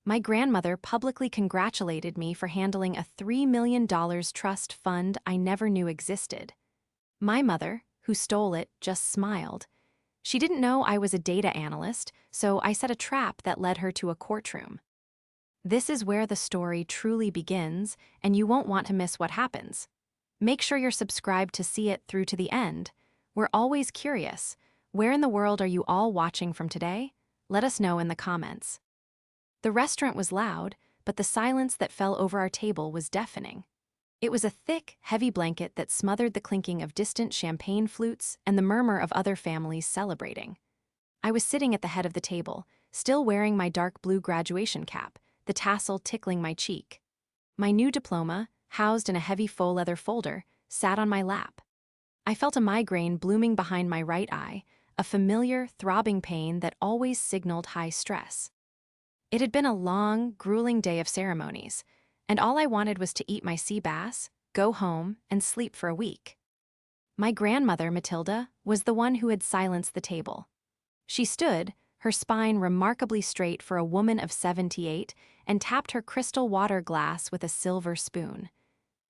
My grandmother publicly congratulated me for handling a $3 million trust fund I never knew existed. My mother, who stole it, just smiled. She didn't know I was a data analyst, so I set a trap that led her to a courtroom. This is where the story truly begins, and you won't want to miss what happens. Make sure you're subscribed to see it through to the end. We're always curious. Where in the world are you all watching from today? Let us know in the comments. The restaurant was loud, but the silence that fell over our table was deafening. It was a thick, heavy blanket that smothered the clinking of distant champagne flutes and the murmur of other families celebrating. I was sitting at the head of the table, still wearing my dark blue graduation cap, the tassel tickling my cheek. My new diploma, housed in a heavy faux leather folder, sat on my lap. I felt a migraine blooming behind my right eye, a familiar, throbbing pain that always signaled high stress. It had been a long, grueling day of ceremonies, and all I wanted was to eat my sea bass, go home, and sleep for a week. My grandmother, Matilda, was the one who had silenced the table. She stood, her spine remarkably straight for a woman of 78, and tapped her crystal water glass with a silver spoon.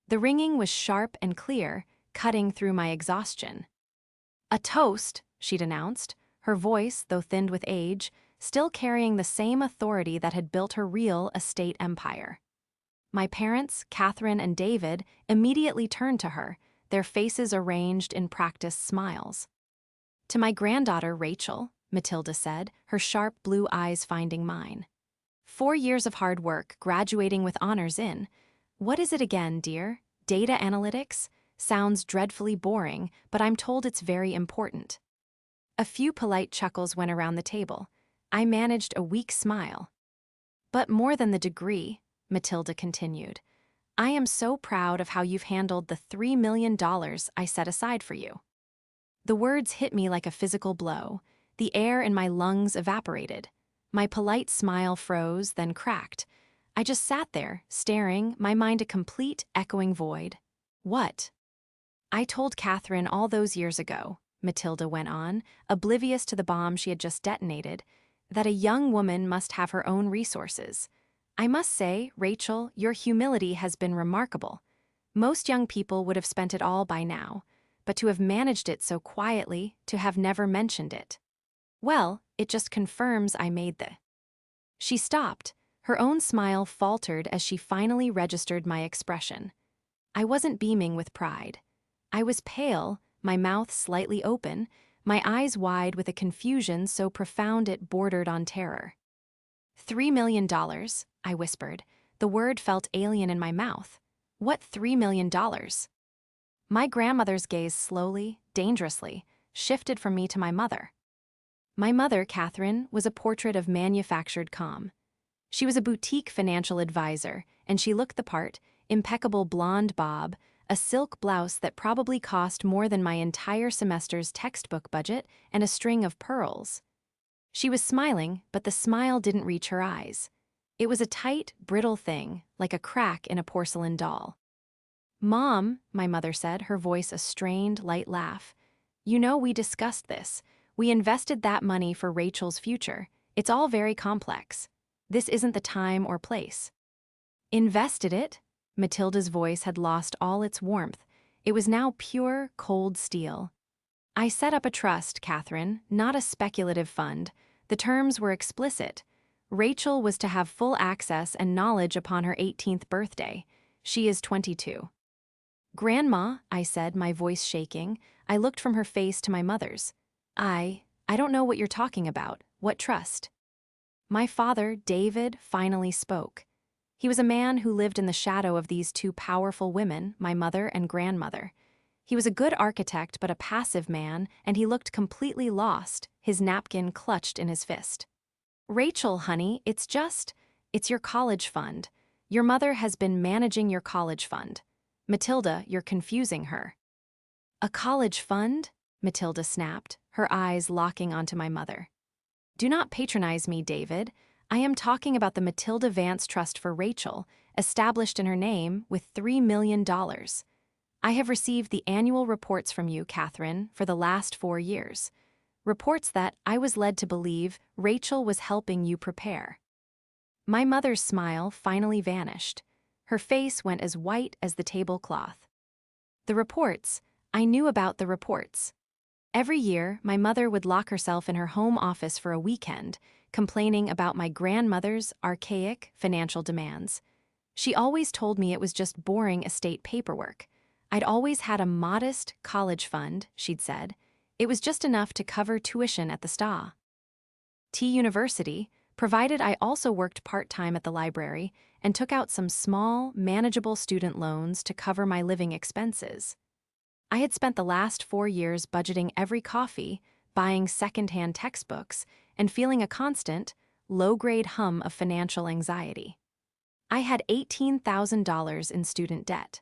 The ringing was sharp and clear, cutting through my exhaustion. "A toast," she'd announced, her voice, though thinned with age, still carrying the same authority that had built her real estate empire. My parents, Catherine and David, immediately turned to her, their faces arranged in practiced smiles. "To my granddaughter, Rachel," Matilda said, her sharp blue eyes finding mine. "4 years of hard work, graduating with honors in. What is it again, dear? Data analytics? Sounds dreadfully boring, but I'm told it's very important." A few polite chuckles went around the table. I managed a weak smile. "But more than the degree," Matilda continued, "I am so proud of how you've handled the $3 million I set aside for you." The words hit me like a physical blow. The air in my lungs evaporated. My polite smile froze, then cracked. I just sat there, staring, my mind a complete, echoing void. "What?" "I told Catherine all those years ago," Matilda went on, oblivious to the bomb she had just detonated, "that a young woman must have her own resources. I must say, Rachel, your humility has been remarkable. Most young people would have spent it all by now, but to have managed it so quietly, to have never mentioned it. Well, it just confirms I made the—" She stopped. Her own smile faltered as she finally registered my expression. I wasn't beaming with pride. I was pale, my mouth slightly open, my eyes wide with a confusion so profound it bordered on terror. $3 million, I whispered. The word felt alien in my mouth. What $3 million? My grandmother's gaze slowly, dangerously, shifted from me to my mother. My mother, Catherine, was a portrait of manufactured calm. She was a boutique financial advisor, and she looked the part, impeccable blonde bob, a silk blouse that probably cost more than my entire semester's textbook budget, and a string of pearls. She was smiling, but the smile didn't reach her eyes. It was a tight, brittle thing, like a crack in a porcelain doll. "Mom," my mother said, her voice a strained, light laugh, "you know we discussed this. We invested that money for Rachel's future. It's all very complex. This isn't the time or place." "Invested it?" Matilda's voice had lost all its warmth. It was now pure, cold steel. "I set up a trust, Catherine, not a speculative fund. The terms were explicit. Rachel was to have full access and knowledge upon her 18th birthday. She is 22. "Grandma," I said, my voice shaking. I looked from her face to my mother's. I don't know what you're talking about. What trust?" My father, David, finally spoke. He was a man who lived in the shadow of these two powerful women, my mother and grandmother. He was a good architect but a passive man, and he looked completely lost, his napkin clutched in his fist. "Rachel, honey, it's your college fund. Your mother has been managing your college fund. Matilda, you're confusing her." "A college fund?" Matilda snapped, her eyes locking onto my mother. "Do not patronize me, David. I am talking about the Matilda Vance Trust for Rachel, established in her name with $3 million. I have received the annual reports from you, Catherine, for the last 4 years. Reports that I was led to believe Rachel was helping you prepare." My mother's smile finally vanished. Her face went as white as the tablecloth. The reports. I knew about the reports. Every year, my mother would lock herself in her home office for a weekend, complaining about my grandmother's archaic financial demands. She always told me it was just boring estate paperwork. I'd always had a modest college fund, she'd said. It was just enough to cover tuition at the University, provided I also worked part-time at the library and took out some small, manageable student loans to cover my living expenses. I had spent the last 4 years budgeting every coffee, buying second-hand textbooks, and feeling a constant, low-grade hum of financial anxiety. I had $18,000 in student debt.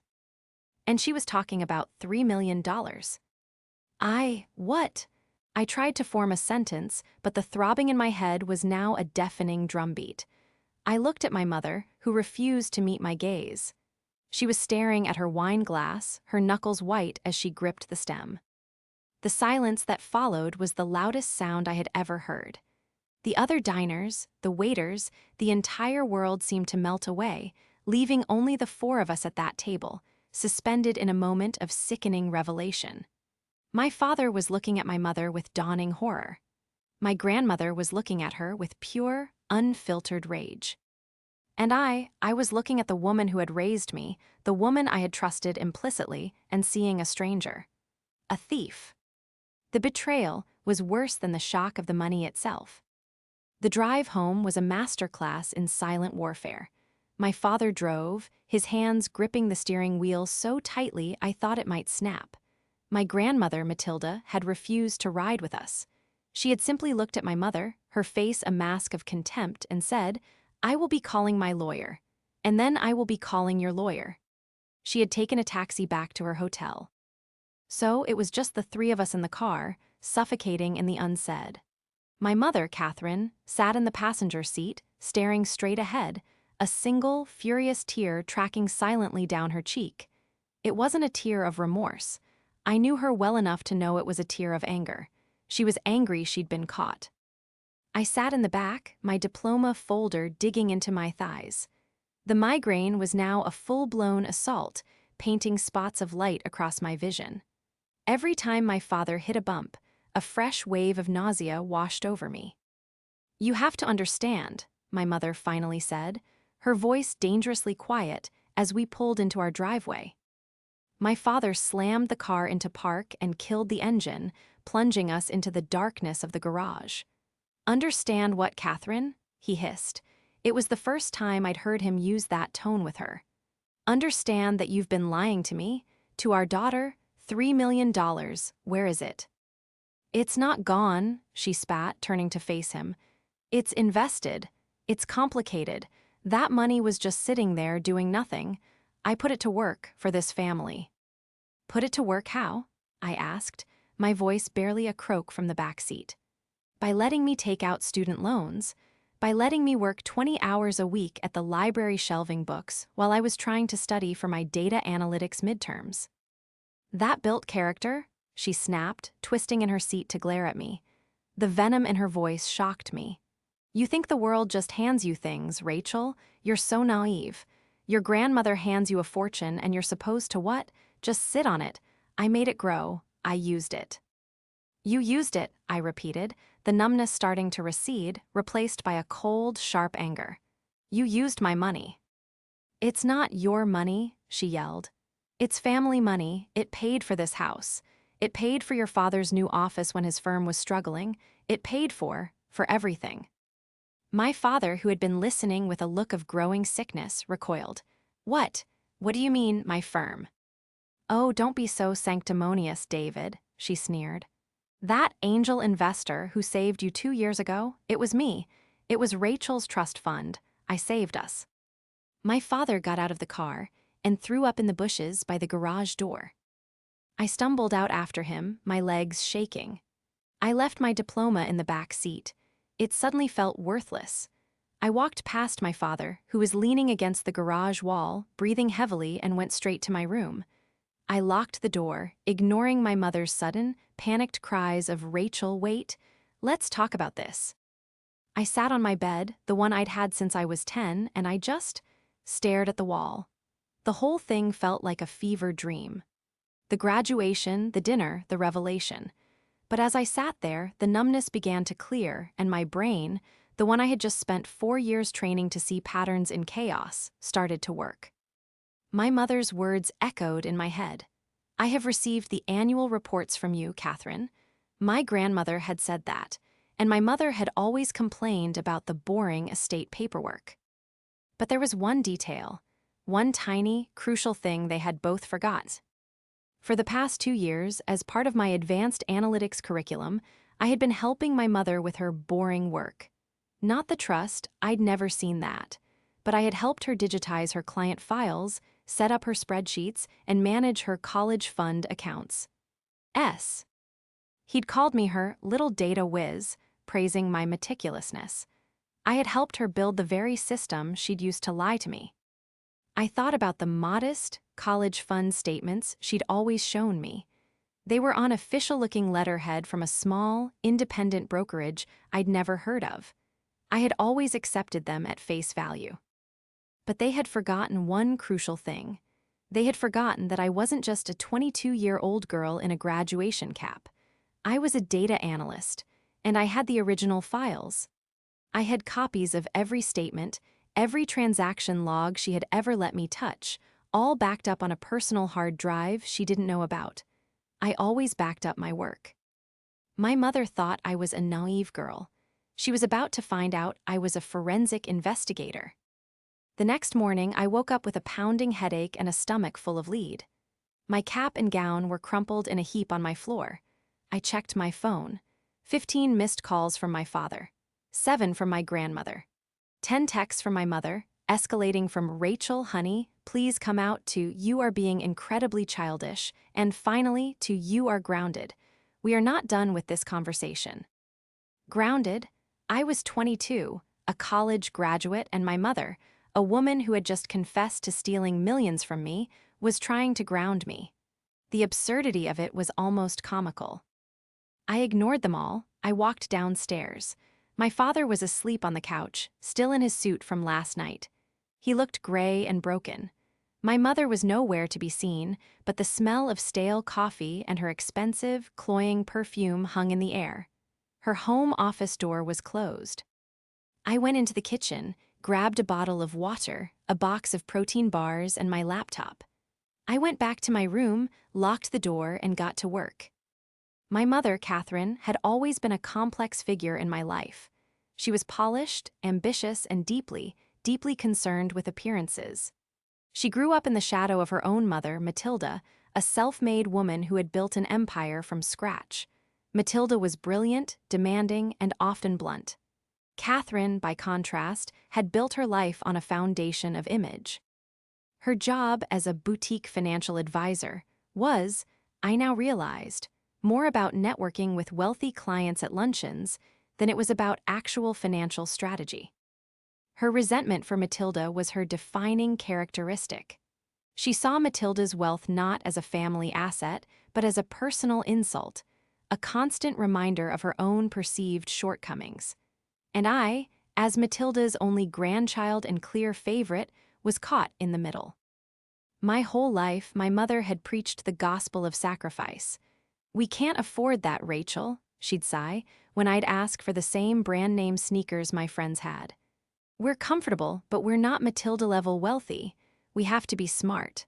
And she was talking about $3 million. What? I tried to form a sentence, but the throbbing in my head was now a deafening drumbeat. I looked at my mother, who refused to meet my gaze. She was staring at her wine glass, her knuckles white as she gripped the stem. The silence that followed was the loudest sound I had ever heard. The other diners, the waiters, the entire world seemed to melt away, leaving only the 4 of us at that table, suspended in a moment of sickening revelation. My father was looking at my mother with dawning horror. My grandmother was looking at her with pure, unfiltered rage. And I was looking at the woman who had raised me, the woman I had trusted implicitly, and seeing a stranger. A thief. The betrayal was worse than the shock of the money itself. The drive home was a masterclass in silent warfare. My father drove, his hands gripping the steering wheel so tightly I thought it might snap. My grandmother, Matilda, had refused to ride with us. She had simply looked at my mother, her face a mask of contempt, and said, "I will be calling my lawyer. And then I will be calling your lawyer." She had taken a taxi back to her hotel. So it was just the 3 of us in the car, suffocating in the unsaid. My mother, Catherine, sat in the passenger seat, staring straight ahead, a single, furious tear tracking silently down her cheek. It wasn't a tear of remorse. I knew her well enough to know it was a tear of anger. She was angry she'd been caught. I sat in the back, my diploma folder digging into my thighs. The migraine was now a full-blown assault, painting spots of light across my vision. Every time my father hit a bump, a fresh wave of nausea washed over me. "You have to understand," my mother finally said, her voice dangerously quiet as we pulled into our driveway. My father slammed the car into park and killed the engine, plunging us into the darkness of the garage. "Understand what, Catherine?" he hissed. It was the first time I'd heard him use that tone with her. "Understand that you've been lying to me, to our daughter, $3 million, where is it?" "It's not gone," she spat, turning to face him. "It's invested. It's complicated. That money was just sitting there doing nothing. I put it to work for this family." "Put it to work how?" I asked, my voice barely a croak from the back seat. "By letting me take out student loans. By letting me work 20 hours a week at the library shelving books while I was trying to study for my data analytics midterms." "That built character?" she snapped, twisting in her seat to glare at me. The venom in her voice shocked me. "You think the world just hands you things, Rachel? You're so naive. Your grandmother hands you a fortune and you're supposed to what? Just sit on it. I made it grow. I used it." "You used it," I repeated, the numbness starting to recede, replaced by a cold, sharp anger. "You used my money." "It's not your money," she yelled. "It's family money. It paid for this house. It paid for your father's new office when his firm was struggling. It paid for everything." My father, who had been listening with a look of growing sickness, recoiled. What do you mean, my firm?" "Oh, don't be so sanctimonious, David," she sneered. "That angel investor who saved you 2 years ago, it was me. It was Rachel's trust fund. I saved us." My father got out of the car and threw up in the bushes by the garage door. I stumbled out after him, my legs shaking. I left my diploma in the back seat. It suddenly felt worthless. I walked past my father, who was leaning against the garage wall, breathing heavily, and went straight to my room. I locked the door, ignoring my mother's sudden, panicked cries of, "Rachel, wait. Let's talk about this." I sat on my bed, the one I'd had since I was 10, and I just stared at the wall. The whole thing felt like a fever dream. The graduation, the dinner, the revelation. But as I sat there, the numbness began to clear, and my brain, the one I had just spent 4 years training to see patterns in chaos, started to work. My mother's words echoed in my head. "I have received the annual reports from you, Catherine." My grandmother had said that, and my mother had always complained about the boring estate paperwork. But there was one detail, one tiny, crucial thing they had both forgot. For the past 2 years, as part of my advanced analytics curriculum, I had been helping my mother with her boring work. Not the trust, I'd never seen that. But I had helped her digitize her client files, set up her spreadsheets, and manage her college fund accounts. He'd called me her little data whiz, praising my meticulousness. I had helped her build the very system she'd used to lie to me. I thought about the modest, college fund statements she'd always shown me. They were on official-looking letterhead from a small, independent brokerage I'd never heard of. I had always accepted them at face value. But they had forgotten one crucial thing. They had forgotten that I wasn't just a 22-year-old girl in a graduation cap. I was a data analyst, and I had the original files. I had copies of every statement, every transaction log she had ever let me touch, all backed up on a personal hard drive she didn't know about. I always backed up my work. My mother thought I was a naive girl. She was about to find out I was a forensic investigator. The next morning, I woke up with a pounding headache and a stomach full of lead. My cap and gown were crumpled in a heap on my floor. I checked my phone. 15 missed calls from my father. 7 from my grandmother. 10 texts from my mother, escalating from "Rachel, honey, please come out" to "You are being incredibly childish," and finally to "You are grounded. We are not done with this conversation." Grounded? I was 22, a college graduate, and my mother, a woman who had just confessed to stealing millions from me, was trying to ground me. The absurdity of it was almost comical. I ignored them all. I walked downstairs. My father was asleep on the couch, still in his suit from last night. He looked gray and broken. My mother was nowhere to be seen, but the smell of stale coffee and her expensive, cloying perfume hung in the air. Her home office door was closed. I went into the kitchen, grabbed a bottle of water, a box of protein bars, and my laptop. I went back to my room, locked the door, and got to work. My mother, Catherine, had always been a complex figure in my life. She was polished, ambitious, and deeply, deeply concerned with appearances. She grew up in the shadow of her own mother, Matilda, a self-made woman who had built an empire from scratch. Matilda was brilliant, demanding, and often blunt. Catherine, by contrast, had built her life on a foundation of image. Her job as a boutique financial advisor was, I now realized, more about networking with wealthy clients at luncheons than it was about actual financial strategy. Her resentment for Matilda was her defining characteristic. She saw Matilda's wealth not as a family asset, but as a personal insult, a constant reminder of her own perceived shortcomings. And I, as Matilda's only grandchild and clear favorite, was caught in the middle. My whole life, my mother had preached the gospel of sacrifice. "We can't afford that, Rachel," she'd sigh, when I'd ask for the same brand-name sneakers my friends had. "We're comfortable, but we're not Matilda-level wealthy. We have to be smart."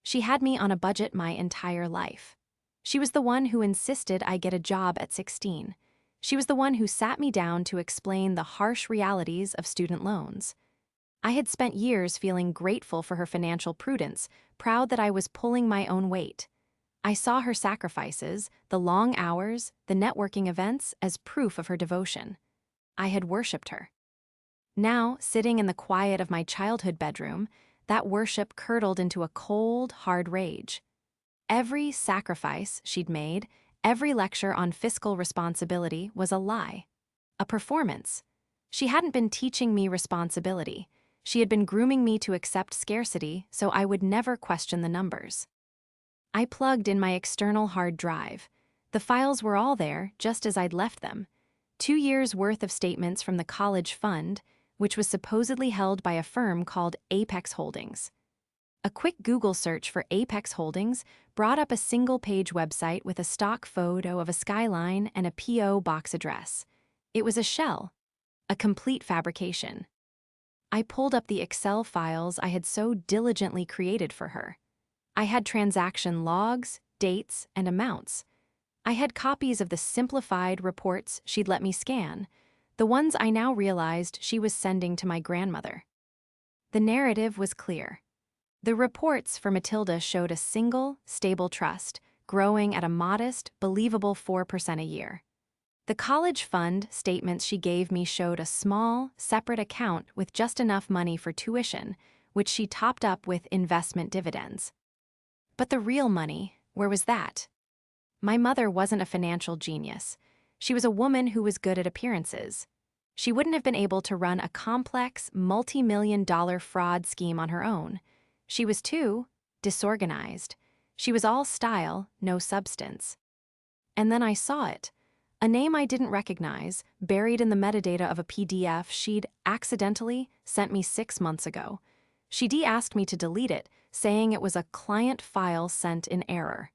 She had me on a budget my entire life. She was the one who insisted I get a job at 16. She was the one who sat me down to explain the harsh realities of student loans. I had spent years feeling grateful for her financial prudence, proud that I was pulling my own weight. I saw her sacrifices, the long hours, the networking events, as proof of her devotion. I had worshipped her. Now, sitting in the quiet of my childhood bedroom, that worship curdled into a cold, hard rage. Every sacrifice she'd made, every lecture on fiscal responsibility was a lie. A performance. She hadn't been teaching me responsibility. She had been grooming me to accept scarcity so I would never question the numbers. I plugged in my external hard drive. The files were all there, just as I'd left them. 2 years' worth of statements from the college fund, which was supposedly held by a firm called Apex Holdings. A quick Google search for Apex Holdings brought up a single-page website with a stock photo of a skyline and a P.O. box address. It was a shell, a complete fabrication. I pulled up the Excel files I had so diligently created for her. I had transaction logs, dates, and amounts. I had copies of the simplified reports she'd let me scan, the ones I now realized she was sending to my grandmother. The narrative was clear. The reports for Matilda showed a single, stable trust, growing at a modest, believable 4% a year. The college fund statements she gave me showed a small, separate account with just enough money for tuition, which she topped up with investment dividends. But the real money, where was that? My mother wasn't a financial genius. She was a woman who was good at appearances. She wouldn't have been able to run a complex, multi-million-dollar fraud scheme on her own. She was too disorganized. She was all style, no substance. And then I saw it. A name I didn't recognize, buried in the metadata of a PDF she'd accidentally sent me 6 months ago. She'd asked me to delete it, saying it was a client file sent in error.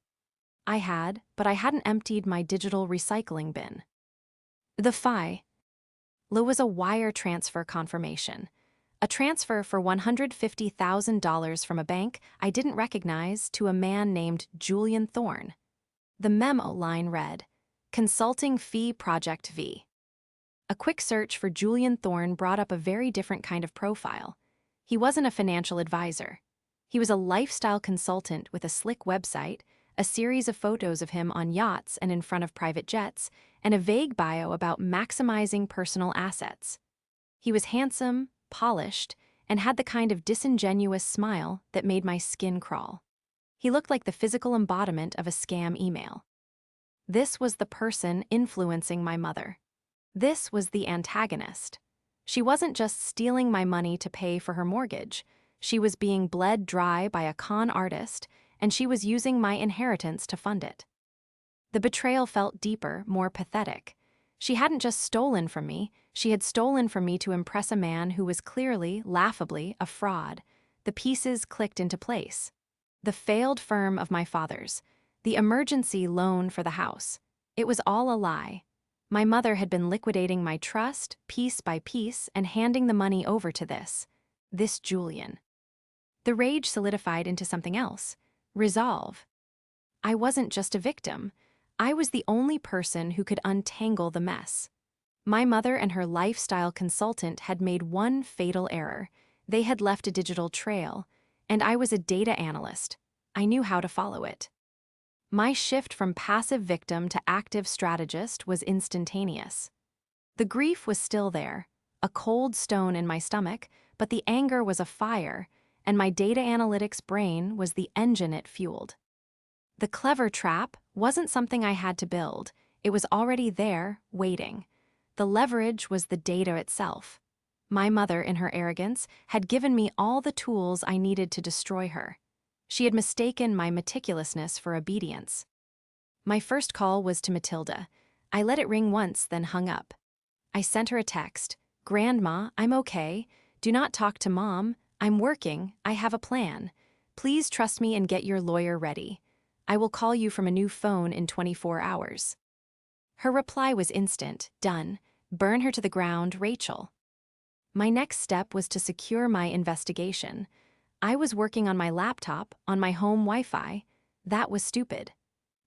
I had, but I hadn't emptied my digital recycling bin. The file was a wire transfer confirmation. A transfer for $150,000 from a bank I didn't recognize to a man named Julian Thorne. The memo line read, "Consulting fee Project V." A quick search for Julian Thorne brought up a very different kind of profile. He wasn't a financial advisor. He was a lifestyle consultant with a slick website, a series of photos of him on yachts and in front of private jets, and a vague bio about maximizing personal assets. He was handsome, polished, and had the kind of disingenuous smile that made my skin crawl. He looked like the physical embodiment of a scam email. This was the person influencing my mother. This was the antagonist. She wasn't just stealing my money to pay for her mortgage. She was being bled dry by a con artist, and she was using my inheritance to fund it. The betrayal felt deeper, more pathetic. She hadn't just stolen from me, she had stolen from me to impress a man who was clearly, laughably, a fraud. The pieces clicked into place. The failed firm of my father's, the emergency loan for the house. It was all a lie. My mother had been liquidating my trust, piece by piece, and handing the money over to this Julian. The rage solidified into something else. Resolve. I wasn't just a victim. I was the only person who could untangle the mess. My mother and her lifestyle consultant had made one fatal error. They had left a digital trail, and I was a data analyst. I knew how to follow it. My shift from passive victim to active strategist was instantaneous. The grief was still there, a cold stone in my stomach, but the anger was a fire, and my data analytics brain was the engine it fueled. The clever trap wasn't something I had to build. It was already there, waiting. The leverage was the data itself. My mother, in her arrogance, had given me all the tools I needed to destroy her. She had mistaken my meticulousness for obedience. My first call was to Matilda. I let it ring once, then hung up. I sent her a text. "Grandma, I'm okay. Do not talk to Mom. I'm working. I have a plan. Please trust me and get your lawyer ready. I will call you from a new phone in 24 hours. Her reply was instant. Done. Burn her to the ground, Rachel. My next step was to secure my investigation. I was working on my laptop, on my home Wi-Fi. That was stupid.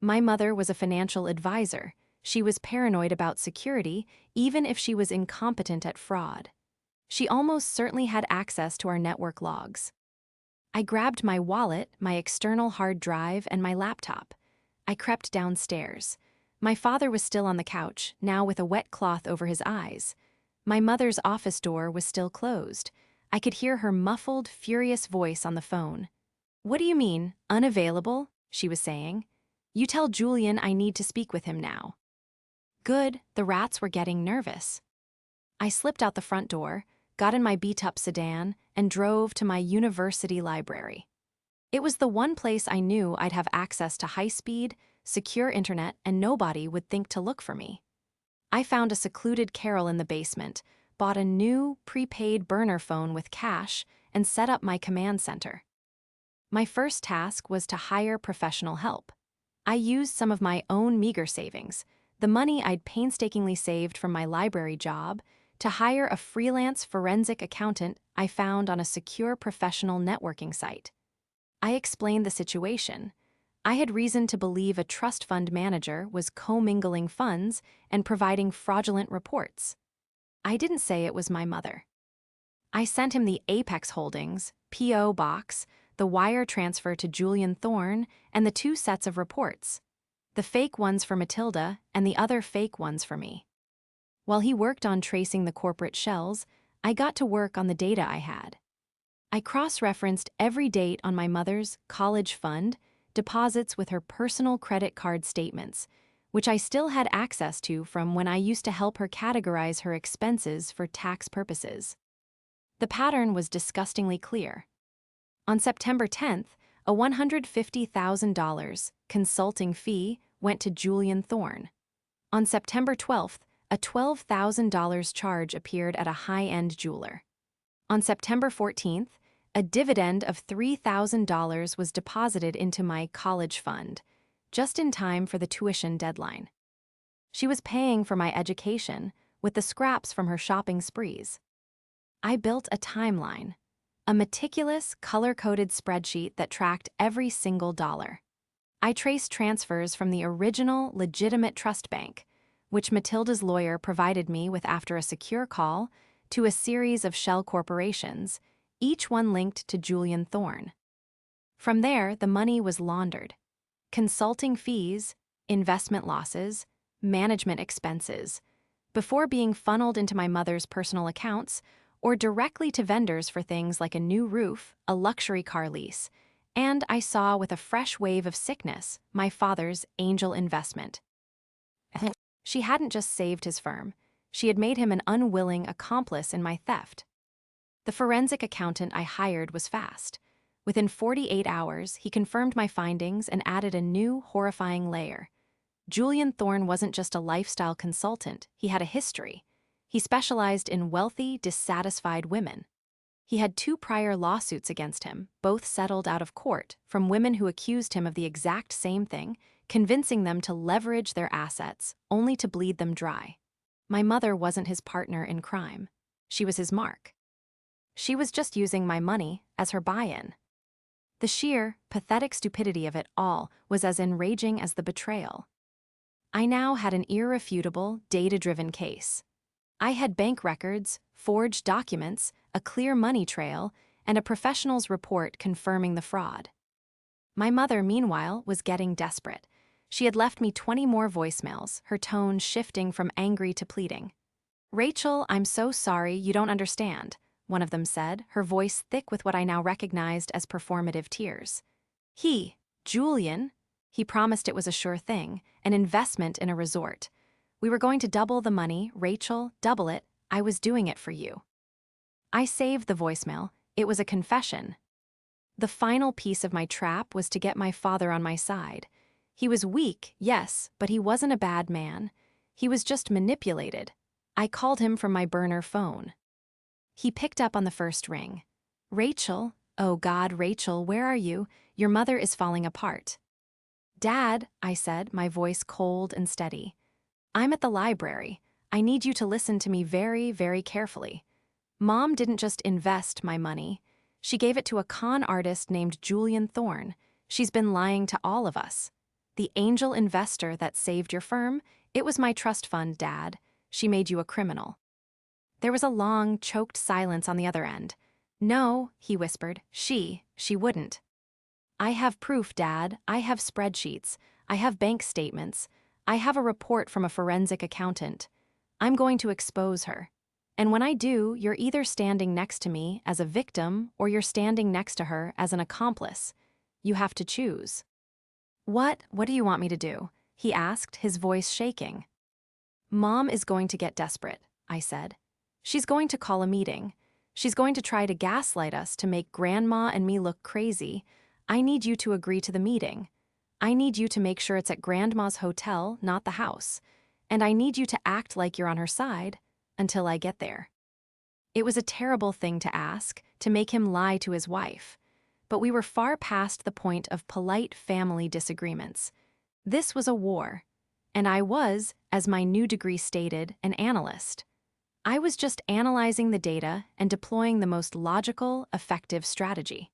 My mother was a financial advisor. She was paranoid about security, even if she was incompetent at fraud. She almost certainly had access to our network logs. I grabbed my wallet, my external hard drive, and my laptop. I crept downstairs. My father was still on the couch, now with a wet cloth over his eyes. My mother's office door was still closed. I could hear her muffled, furious voice on the phone. "What do you mean, unavailable?" she was saying. "You tell Julian I need to speak with him now." Good, the rats were getting nervous. I slipped out the front door, got in my beat-up sedan, and drove to my university library. It was the one place I knew I'd have access to high-speed, secure internet, and nobody would think to look for me. I found a secluded carrel in the basement, bought a new, prepaid burner phone with cash, and set up my command center. My first task was to hire professional help. I used some of my own meager savings, the money I'd painstakingly saved from my library job, to hire a freelance forensic accountant I found on a secure professional networking site. I explained the situation. I had reason to believe a trust fund manager was commingling funds and providing fraudulent reports. I didn't say it was my mother. I sent him the Apex Holdings, P.O. box, the wire transfer to Julian Thorne, and the 2 sets of reports. The fake ones for Matilda and the other fake ones for me. While he worked on tracing the corporate shells, I got to work on the data I had. I cross-referenced every date on my mother's college fund, deposits with her personal credit card statements, which I still had access to from when I used to help her categorize her expenses for tax purposes. The pattern was disgustingly clear. On September 10th, a $150,000 consulting fee went to Julian Thorne. On September 12th, a $12,000 charge appeared at a high-end jeweler. On September 14th, a dividend of $3,000 was deposited into my college fund, just in time for the tuition deadline. She was paying for my education with the scraps from her shopping sprees. I built a timeline, a meticulous, color-coded spreadsheet that tracked every single dollar. I traced transfers from the original, legitimate trust bank, which Matilda's lawyer provided me with after a secure call, to a series of shell corporations, each one linked to Julian Thorne. From there, the money was laundered. Consulting fees, investment losses, management expenses, before being funneled into my mother's personal accounts or directly to vendors for things like a new roof, a luxury car lease, and I saw with a fresh wave of sickness my father's angel investment. She hadn't just saved his firm, she had made him an unwilling accomplice in my theft. The forensic accountant I hired was fast. Within 48 hours, he confirmed my findings and added a new, horrifying layer. Julian Thorne wasn't just a lifestyle consultant, he had a history. He specialized in wealthy, dissatisfied women. He had 2 prior lawsuits against him, both settled out of court, from women who accused him of the exact same thing, convincing them to leverage their assets, only to bleed them dry. My mother wasn't his partner in crime. She was his mark. She was just using my money as her buy-in. The sheer, pathetic stupidity of it all was as enraging as the betrayal. I now had an irrefutable, data-driven case. I had bank records, forged documents, a clear money trail, and a professional's report confirming the fraud. My mother, meanwhile, was getting desperate. She had left me 20 more voicemails, her tone shifting from angry to pleading. "Rachel, I'm so sorry, you don't understand," one of them said, her voice thick with what I now recognized as performative tears. Julian, he promised it was a sure thing, an investment in a resort. We were going to double the money, Rachel, double it. I was doing it for you. I saved the voicemail. It was a confession. The final piece of my trap was to get my father on my side. He was weak, yes, but he wasn't a bad man. He was just manipulated. I called him from my burner phone. He picked up on the first ring. "Rachel, oh God, Rachel, where are you? Your mother is falling apart." "Dad," I said, my voice cold and steady. "I'm at the library. I need you to listen to me very, very carefully. Mom didn't just invest my money. She gave it to a con artist named Julian Thorne. She's been lying to all of us. The angel investor that saved your firm, it was my trust fund, Dad. She made you a criminal." There was a long, choked silence on the other end. "No," he whispered, she wouldn't." "I have proof, Dad. I have spreadsheets. I have bank statements. I have a report from a forensic accountant. I'm going to expose her. And when I do, you're either standing next to me as a victim or you're standing next to her as an accomplice. You have to choose." What do you want me to do?" he asked, his voice shaking. "Mom is going to get desperate," I said. "She's going to call a meeting. She's going to try to gaslight us to make Grandma and me look crazy. I need you to agree to the meeting. I need you to make sure it's at Grandma's hotel, not the house. and I need you to act like you're on her side until I get there." It was a terrible thing to ask, to make him lie to his wife. But we were far past the point of polite family disagreements. This was a war, and I was, as my new degree stated, an analyst. I was just analyzing the data and deploying the most logical, effective strategy.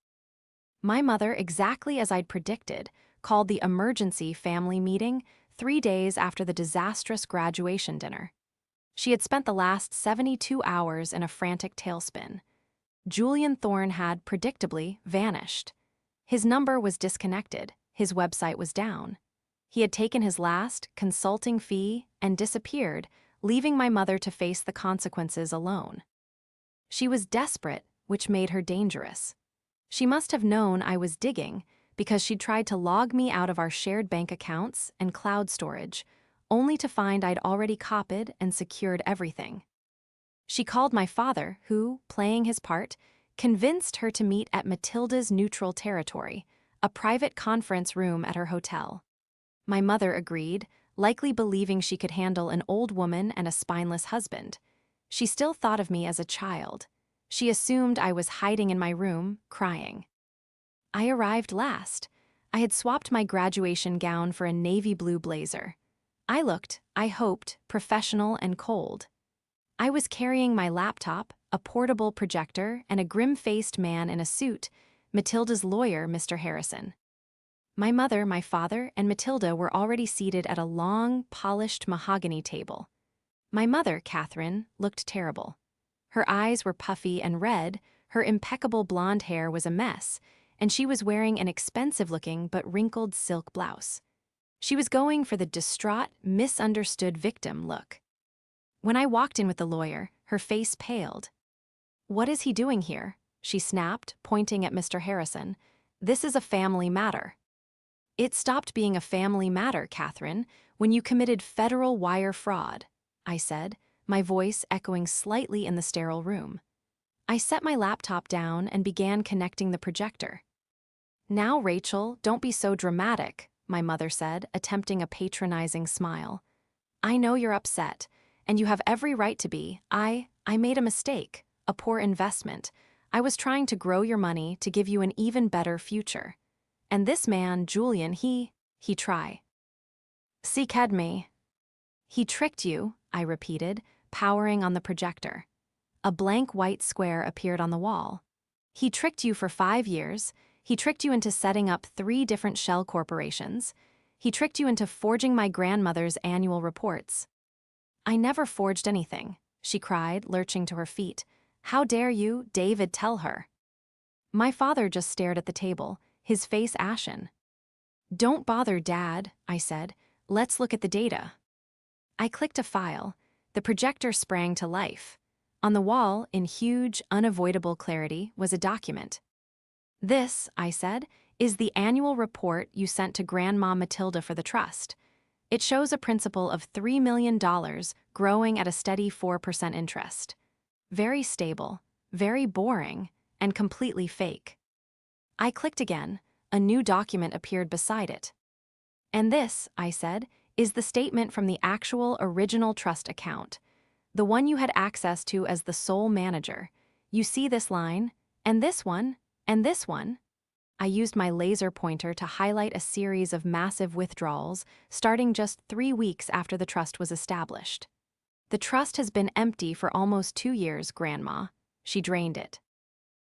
My mother, exactly as I'd predicted, called the emergency family meeting 3 days after the disastrous graduation dinner. She had spent the last 72 hours in a frantic tailspin. Julian Thorne had, predictably, vanished. His number was disconnected, his website was down. He had taken his last consulting fee and disappeared, leaving my mother to face the consequences alone. She was desperate, which made her dangerous. She must have known I was digging, because she'd tried to log me out of our shared bank accounts and cloud storage, only to find I'd already copied and secured everything. She called my father, who, playing his part, convinced her to meet at Matilda's neutral territory, a private conference room at her hotel. My mother agreed, likely believing she could handle an old woman and a spineless husband. She still thought of me as a child. She assumed I was hiding in my room, crying. I arrived last. I had swapped my graduation gown for a navy blue blazer. I looked, I hoped, professional and cold. I was carrying my laptop, a portable projector, and a grim-faced man in a suit, Matilda's lawyer, Mr. Harrison. My mother, my father, and Matilda were already seated at a long, polished mahogany table. My mother, Catherine, looked terrible. Her eyes were puffy and red, her impeccable blonde hair was a mess, and she was wearing an expensive-looking but wrinkled silk blouse. She was going for the distraught, misunderstood victim look. When I walked in with the lawyer, her face paled. "What is he doing here?" she snapped, pointing at Mr. Harrison. "This is a family matter." "It stopped being a family matter, Catherine, when you committed federal wire fraud," I said, my voice echoing slightly in the sterile room. I set my laptop down and began connecting the projector. "Now, Rachel, don't be so dramatic," my mother said, attempting a patronizing smile. "I know you're upset, and you have every right to be. I made a mistake, a poor investment. I was trying to grow your money to give you an even better future. And this man, Julian, he try. Seeked me. He tricked you," I repeated, powering on the projector. A blank white square appeared on the wall. "He tricked you for 5 years. He tricked you into setting up 3 different shell corporations. He tricked you into forging my grandmother's annual reports." "I never forged anything," she cried, lurching to her feet. "How dare you, David, tell her?" My father just stared at the table, his face ashen. "Don't bother, Dad," I said. "Let's look at the data." I clicked a file. The projector sprang to life. On the wall, in huge, unavoidable clarity, was a document. "This," I said, "is the annual report you sent to Grandma Matilda for the trust. It shows a principal of $3 million growing at a steady 4% interest. Very stable, very boring, and completely fake." I clicked again. A new document appeared beside it. "And this," I said, "is the statement from the actual original trust account, the one you had access to as the sole manager. You see this line, and this one, and this one?" I used my laser pointer to highlight a series of massive withdrawals starting just 3 weeks after the trust was established. "The trust has been empty for almost 2 years, Grandma." She drained it.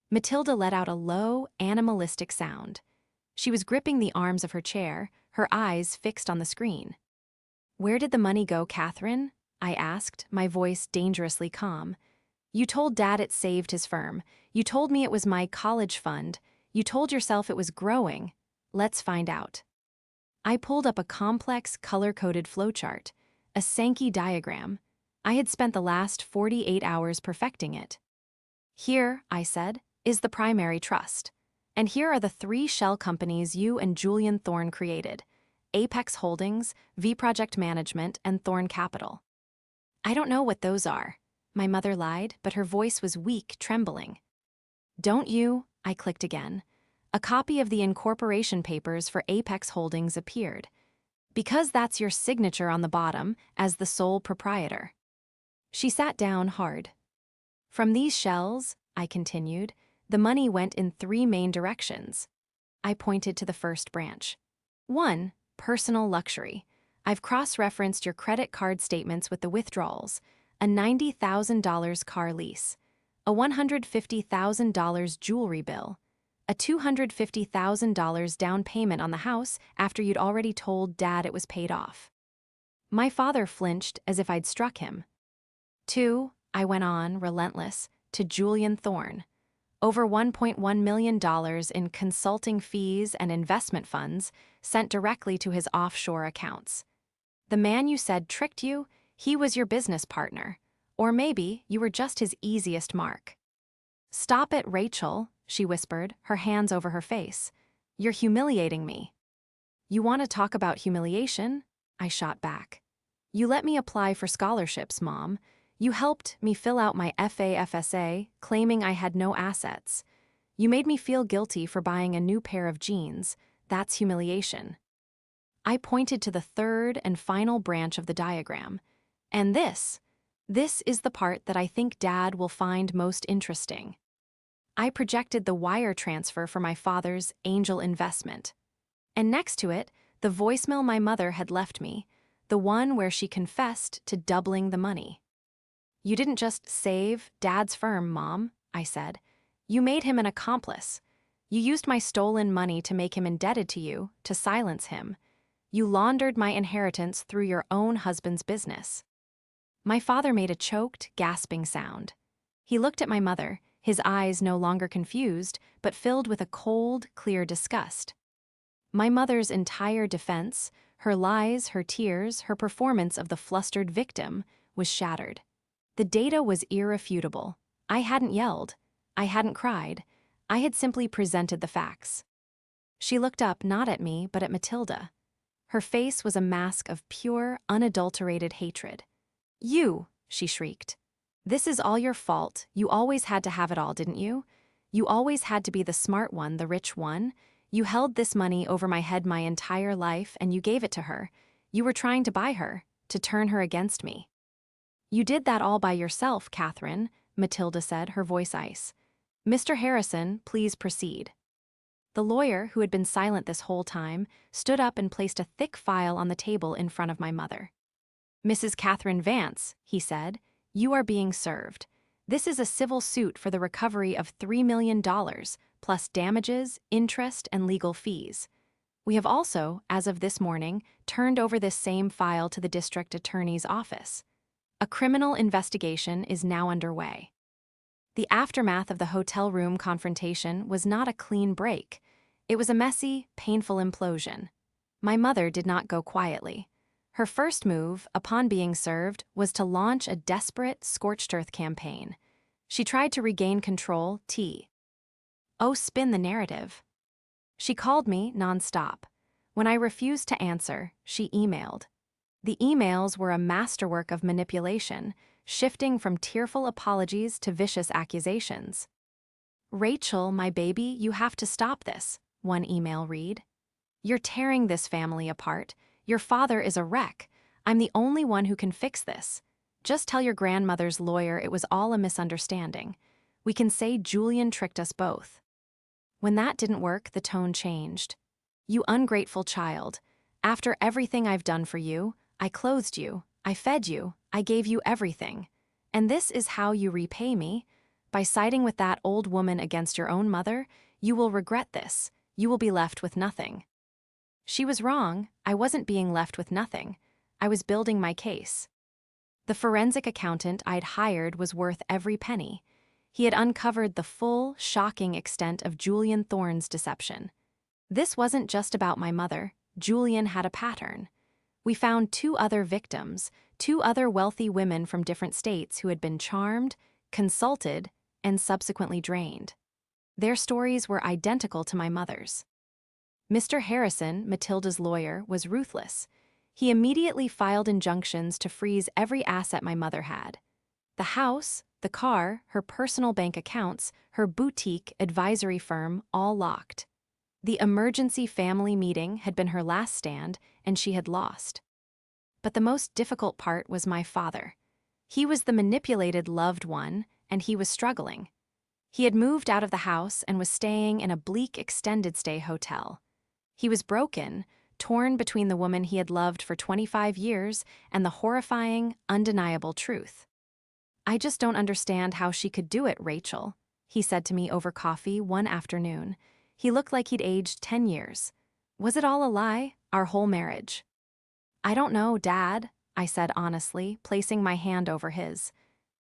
Matilda let out a low, animalistic sound. She was gripping the arms of her chair, her eyes fixed on the screen. "Where did the money go, Catherine?" I asked, my voice dangerously calm. "You told Dad it saved his firm. You told me it was my college fund. You told yourself it was growing. Let's find out." I pulled up a complex, color-coded flowchart, a Sankey diagram. I had spent the last 48 hours perfecting it. "Here," I said, "is the primary trust. And here are the 3 shell companies you and Julian Thorne created: Apex Holdings, V Project Management, and Thorne Capital." "I don't know what those are," my mother lied, but her voice was weak, trembling. "Don't you?" I clicked again. A copy of the incorporation papers for Apex Holdings appeared. Because that's your signature on the bottom as the sole proprietor. She sat down hard. From these shells, I continued, the money went in 3 main directions. I pointed to the first branch. 1. Personal luxury. I've cross-referenced your credit card statements with the withdrawals, a $90,000 car lease, a $150,000 jewelry bill, a $250,000 down payment on the house after you'd already told Dad it was paid off. My father flinched as if I'd struck him. 2, I went on, relentless, to Julian Thorne. Over $1.1 million in consulting fees and investment funds sent directly to his offshore accounts. The man you said tricked you, he was your business partner. Or maybe you were just his easiest mark. Stop it, Rachel, she whispered, her hands over her face. You're humiliating me. You want to talk about humiliation? I shot back. You let me apply for scholarships, Mom. You helped me fill out my FAFSA, claiming I had no assets. You made me feel guilty for buying a new pair of jeans. That's humiliation. I pointed to the third and final branch of the diagram. And this is the part that I think Dad will find most interesting. I projected the wire transfer for my father's angel investment. And next to it, the voicemail my mother had left me, the one where she confessed to doubling the money. You didn't just save Dad's firm, Mom, I said. You made him an accomplice. You used my stolen money to make him indebted to you, to silence him. You laundered my inheritance through your own husband's business. My father made a choked, gasping sound. He looked at my mother, his eyes no longer confused, but filled with a cold, clear disgust. My mother's entire defense, her lies, her tears, her performance of the flustered victim, was shattered. The data was irrefutable. I hadn't yelled. I hadn't cried. I had simply presented the facts. She looked up not at me, but at Matilda. Her face was a mask of pure, unadulterated hatred. You, she shrieked. This is all your fault. You always had to have it all, didn't you? You always had to be the smart one, the rich one. You held this money over my head my entire life, and you gave it to her. You were trying to buy her, to turn her against me. You did that all by yourself, Catherine, Matilda said, her voice ice. Mr. Harrison, please proceed. The lawyer, who had been silent this whole time, stood up and placed a thick file on the table in front of my mother. Mrs. Catherine Vance, he said, you are being served. This is a civil suit for the recovery of $3 million, plus damages, interest, and legal fees. We have also, as of this morning, turned over this same file to the district attorney's office. A criminal investigation is now underway. The aftermath of the hotel room confrontation was not a clean break. It was a messy, painful implosion. My mother did not go quietly. Her first move, upon being served, was to launch a desperate, scorched earth campaign. She tried to regain control, spin the narrative. She called me nonstop. When I refused to answer, she emailed. The emails were a masterwork of manipulation, shifting from tearful apologies to vicious accusations. Rachel, my baby, you have to stop this, one email read. You're tearing this family apart. Your father is a wreck. I'm the only one who can fix this. Just tell your grandmother's lawyer it was all a misunderstanding. We can say Julian tricked us both. When that didn't work, the tone changed. You ungrateful child. After everything I've done for you, I clothed you, I fed you, I gave you everything. And this is how you repay me? By siding with that old woman against your own mother, you will regret this. You will be left with nothing. She was wrong. I wasn't being left with nothing. I was building my case. The forensic accountant I'd hired was worth every penny. He had uncovered the full, shocking extent of Julian Thorne's deception. This wasn't just about my mother. Julian had a pattern. We found 2 other victims, 2 other wealthy women from different states who had been charmed, consulted, and subsequently drained. Their stories were identical to my mother's. Mr. Harrison, Matilda's lawyer, was ruthless. He immediately filed injunctions to freeze every asset my mother had. The house, the car, her personal bank accounts, her boutique advisory firm, all locked. The emergency family meeting had been her last stand, and she had lost. But the most difficult part was my father. He was the manipulated loved one, and he was struggling. He had moved out of the house and was staying in a bleak extended-stay hotel. He was broken, torn between the woman he had loved for 25 years and the horrifying, undeniable truth. "I just don't understand how she could do it, Rachel," he said to me over coffee one afternoon. He looked like he'd aged 10 years. "Was it all a lie, our whole marriage?" "I don't know, Dad," I said honestly, placing my hand over his.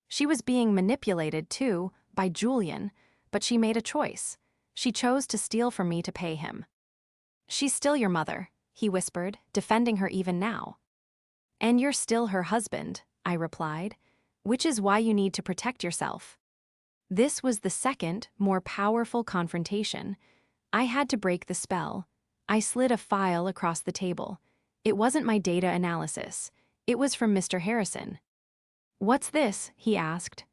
"She was being manipulated, too, by Julian, but she made a choice. She chose to steal from me to pay him." "She's still your mother," he whispered, defending her even now. "And you're still her husband," I replied, "which is why you need to protect yourself." This was the second, more powerful confrontation. I had to break the spell. I slid a file across the table. It wasn't my data analysis. It was from Mr. Harrison. "What's this?" he asked.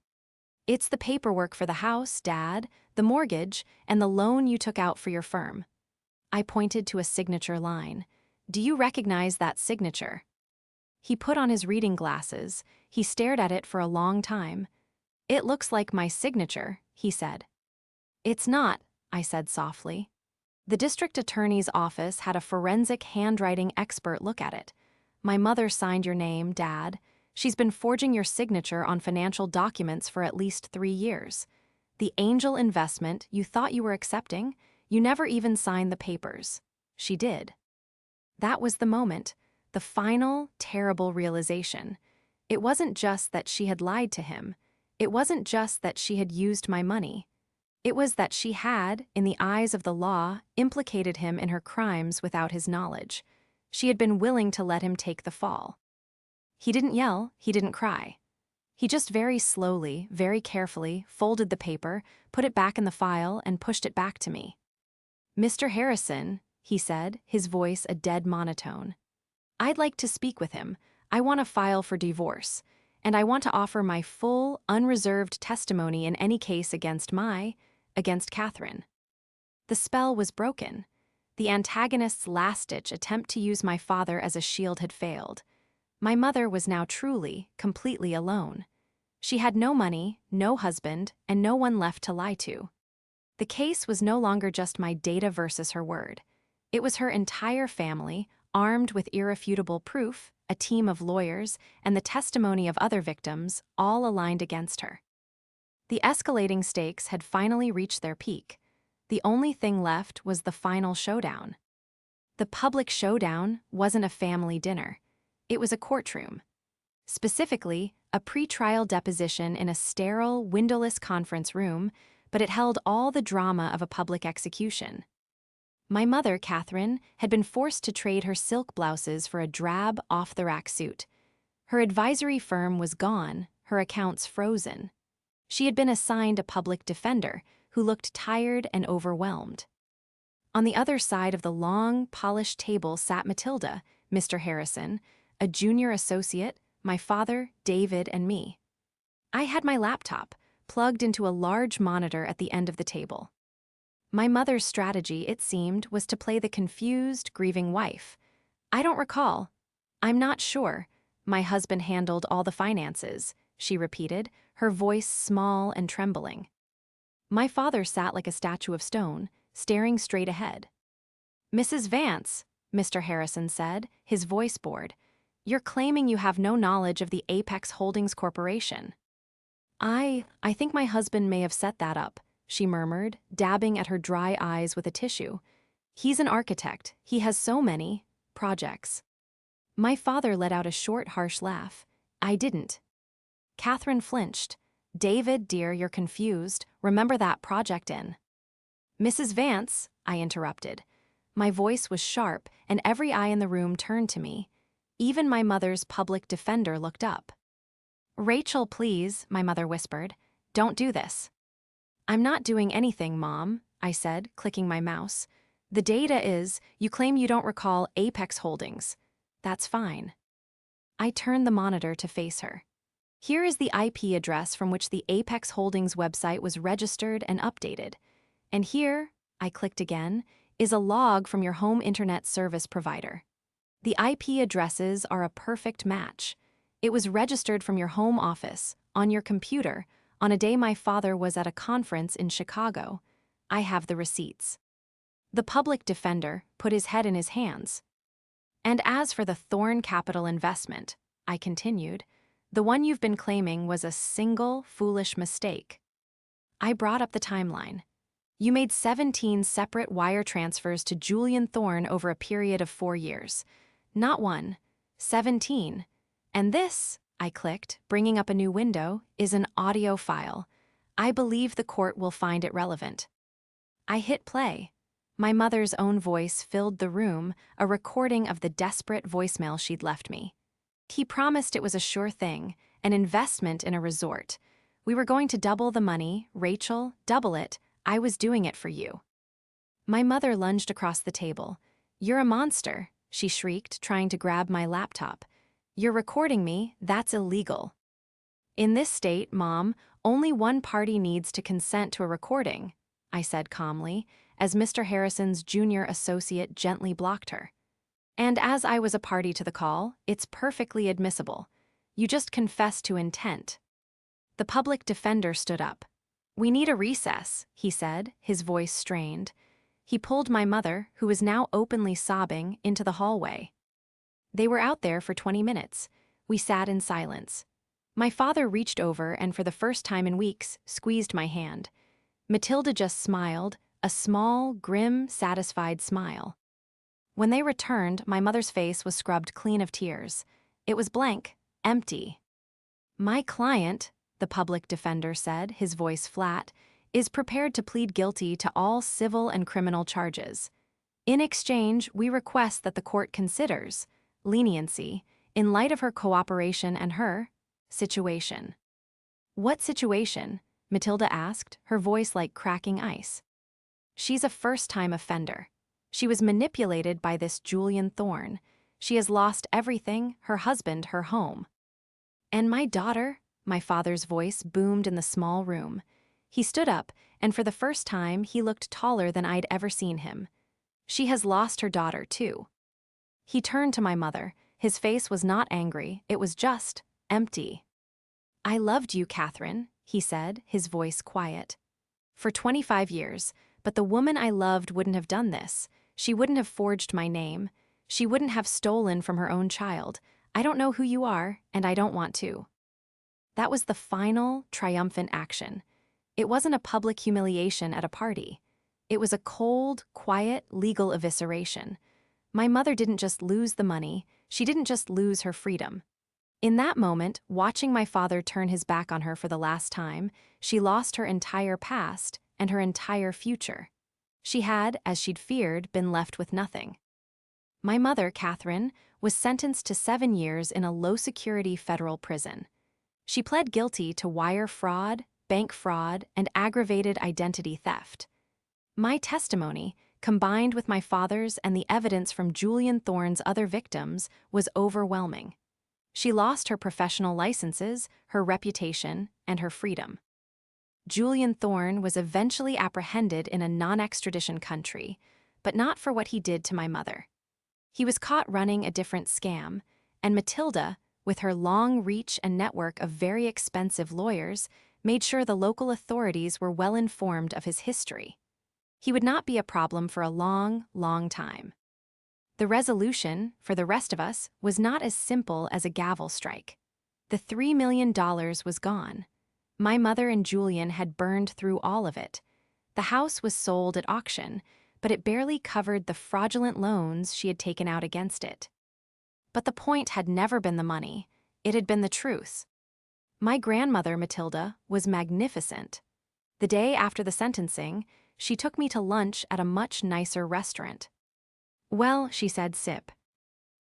"It's the paperwork for the house, Dad, the mortgage, and the loan you took out for your firm." I pointed to a signature line. "Do you recognize that signature?" He put on his reading glasses. He stared at it for a long time. "It looks like my signature," he said. "It's not," I said softly. The district attorney's office had a forensic handwriting expert look at it. "My mother signed your name, Dad. She's been forging your signature on financial documents for at least 3 years. The angel investment you thought you were accepting, you never even signed the papers. She did." That was the moment, the final, terrible realization. It wasn't just that she had lied to him. It wasn't just that she had used my money. It was that she had, in the eyes of the law, implicated him in her crimes without his knowledge. She had been willing to let him take the fall. He didn't yell, he didn't cry. He just very slowly, very carefully, folded the paper, put it back in the file, and pushed it back to me. "Mr. Harrison," he said, his voice a dead monotone. "I'd like to speak with him. I want to file for divorce, and I want to offer my full, unreserved testimony in any case against Catherine." The spell was broken. The antagonist's last-ditch attempt to use my father as a shield had failed. My mother was now truly, completely alone. She had no money, no husband, and no one left to lie to. The case was no longer just my data versus her word. It was her entire family, armed with irrefutable proof, a team of lawyers, and the testimony of other victims, all aligned against her. The escalating stakes had finally reached their peak. The only thing left was the final showdown. The public showdown wasn't a family dinner. It was a courtroom. Specifically, a pre-trial deposition in a sterile, windowless conference room, but it held all the drama of a public execution. My mother, Catherine, had been forced to trade her silk blouses for a drab, off-the-rack suit. Her advisory firm was gone, her accounts frozen. She had been assigned a public defender who looked tired and overwhelmed. On the other side of the long, polished table sat Matilda, Mr. Harrison, a junior associate, my father, David, and me. I had my laptop, plugged into a large monitor at the end of the table. My mother's strategy, it seemed, was to play the confused, grieving wife. "I don't recall. I'm not sure. My husband handled all the finances," she repeated, her voice small and trembling. My father sat like a statue of stone, staring straight ahead. "Mrs. Vance," Mr. Harrison said, his voice bored, "you're claiming you have no knowledge of the Apex Holdings Corporation." I think my husband may have set that up," she murmured, dabbing at her dry eyes with a tissue. "He's an architect. He has so many projects." My father let out a short, harsh laugh. I didn't. Catherine flinched. "David, dear, you're confused. Remember that project in." "Mrs. Vance," I interrupted. My voice was sharp, and every eye in the room turned to me. Even my mother's public defender looked up. "Rachel, please," my mother whispered. "Don't do this." "I'm not doing anything, Mom," I said, clicking my mouse. "The data is, you claim you don't recall Apex Holdings. That's fine." I turned the monitor to face her. "Here is the IP address from which the Apex Holdings website was registered and updated. And here," I clicked again, is a log from your home internet service provider. The IP addresses are a perfect match. It was registered from your home office, on your computer, on a day my father was at a conference in Chicago. I have the receipts. The public defender put his head in his hands. And as for the Thorn Capital investment, I continued, the one you've been claiming was a single foolish mistake. I brought up the timeline. You made 17 separate wire transfers to Julian Thorn over a period of 4 years. Not one, 17. And this, I clicked, bringing up a new window, is an audio file. I believe the court will find it relevant. I hit play. My mother's own voice filled the room, a recording of the desperate voicemail she'd left me. He promised it was a sure thing, an investment in a resort. We were going to double the money, Rachel, double it. I was doing it for you. My mother lunged across the table. You're a monster, she shrieked, trying to grab my laptop. You're recording me, that's illegal. In this state, Mom, only one party needs to consent to a recording, I said calmly, as Mr. Harrison's junior associate gently blocked her. And as I was a party to the call, it's perfectly admissible. You just confessed to intent. The public defender stood up. We need a recess, he said, his voice strained. He pulled my mother, who was now openly sobbing, into the hallway. They were out there for 20 minutes. We sat in silence. My father reached over and for the first time in weeks, squeezed my hand. Matilda just smiled, a small, grim, satisfied smile. When they returned, my mother's face was scrubbed clean of tears. It was blank, empty. My client, the public defender said, his voice flat, is prepared to plead guilty to all civil and criminal charges. In exchange, we request that the court considers leniency in light of her cooperation and her situation. What situation? Matilda asked, her voice like cracking ice. She's a first-time offender. She was manipulated by this Julian Thorn. She has lost everything, her husband, her home. And my daughter? My father's voice boomed in the small room. He stood up, and for the first time, he looked taller than I'd ever seen him. She has lost her daughter, too. He turned to my mother. His face was not angry, it was just empty. I loved you, Catherine, he said, his voice quiet. For 25 years, but the woman I loved wouldn't have done this. She wouldn't have forged my name. She wouldn't have stolen from her own child. I don't know who you are, and I don't want to. That was the final, triumphant action. It wasn't a public humiliation at a party. It was a cold, quiet, legal evisceration. My mother didn't just lose the money, she didn't just lose her freedom. In that moment, watching my father turn his back on her for the last time, she lost her entire past and her entire future. She had, as she'd feared, been left with nothing. My mother, Catherine, was sentenced to 7 years in a low-security federal prison. She pled guilty to wire fraud, bank fraud, and aggravated identity theft. My testimony, combined with my father's and the evidence from Julian Thorn's other victims, was overwhelming. She lost her professional licenses, her reputation, and her freedom. Julian Thorn was eventually apprehended in a non-extradition country, but not for what he did to my mother. He was caught running a different scam, and Matilda, with her long reach and network of very expensive lawyers, made sure the local authorities were well informed of his history. He would not be a problem for a long, long time. The resolution, for the rest of us, was not as simple as a gavel strike. The $3 million was gone. My mother and Julian had burned through all of it. The house was sold at auction, but it barely covered the fraudulent loans she had taken out against it. But the point had never been the money. It had been the truth. My grandmother, Matilda, was magnificent. The day after the sentencing, she took me to lunch at a much nicer restaurant. Well, she said, sip.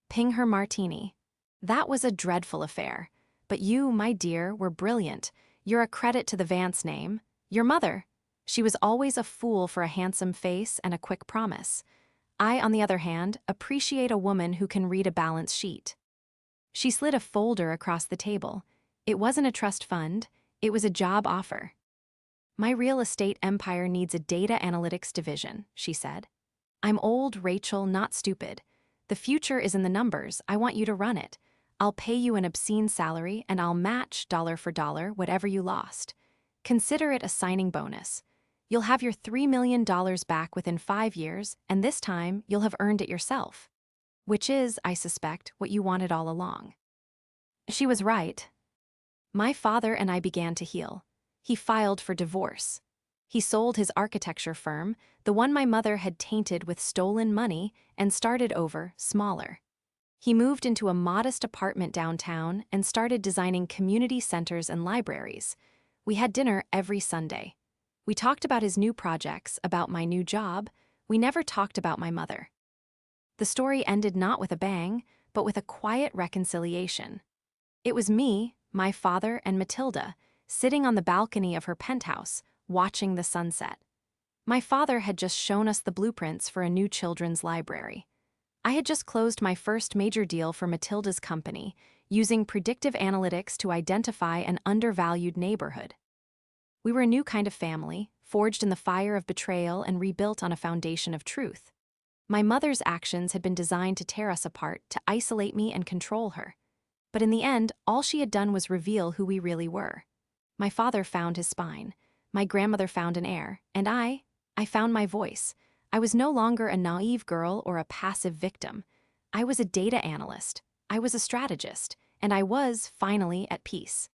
Ping her martini. That was a dreadful affair. But you, my dear, were brilliant. You're a credit to the Vance name. Your mother. She was always a fool for a handsome face and a quick promise. I, on the other hand, appreciate a woman who can read a balance sheet. She slid a folder across the table. It wasn't a trust fund, it was a job offer. My real estate empire needs a data analytics division, she said. I'm old, Rachel, not stupid. The future is in the numbers. I want you to run it. I'll pay you an obscene salary and I'll match dollar for dollar whatever you lost. Consider it a signing bonus. You'll have your $3 million back within 5 years, and this time you'll have earned it yourself. Which is, I suspect, what you wanted all along. She was right. My father and I began to heal. He filed for divorce. He sold his architecture firm, the one my mother had tainted with stolen money, and started over, smaller. He moved into a modest apartment downtown and started designing community centers and libraries. We had dinner every Sunday. We talked about his new projects, about my new job. We never talked about my mother. The story ended not with a bang, but with a quiet reconciliation. It was me, my father, and Matilda, sitting on the balcony of her penthouse, watching the sunset. My father had just shown us the blueprints for a new children's library. I had just closed my first major deal for Matilda's company, using predictive analytics to identify an undervalued neighborhood. We were a new kind of family, forged in the fire of betrayal and rebuilt on a foundation of truth. My mother's actions had been designed to tear us apart, to isolate me and control her. But in the end, all she had done was reveal who we really were. My father found his spine. My grandmother found an heir. And I found my voice. I was no longer a naive girl or a passive victim. I was a data analyst. I was a strategist. And I was, finally, at peace.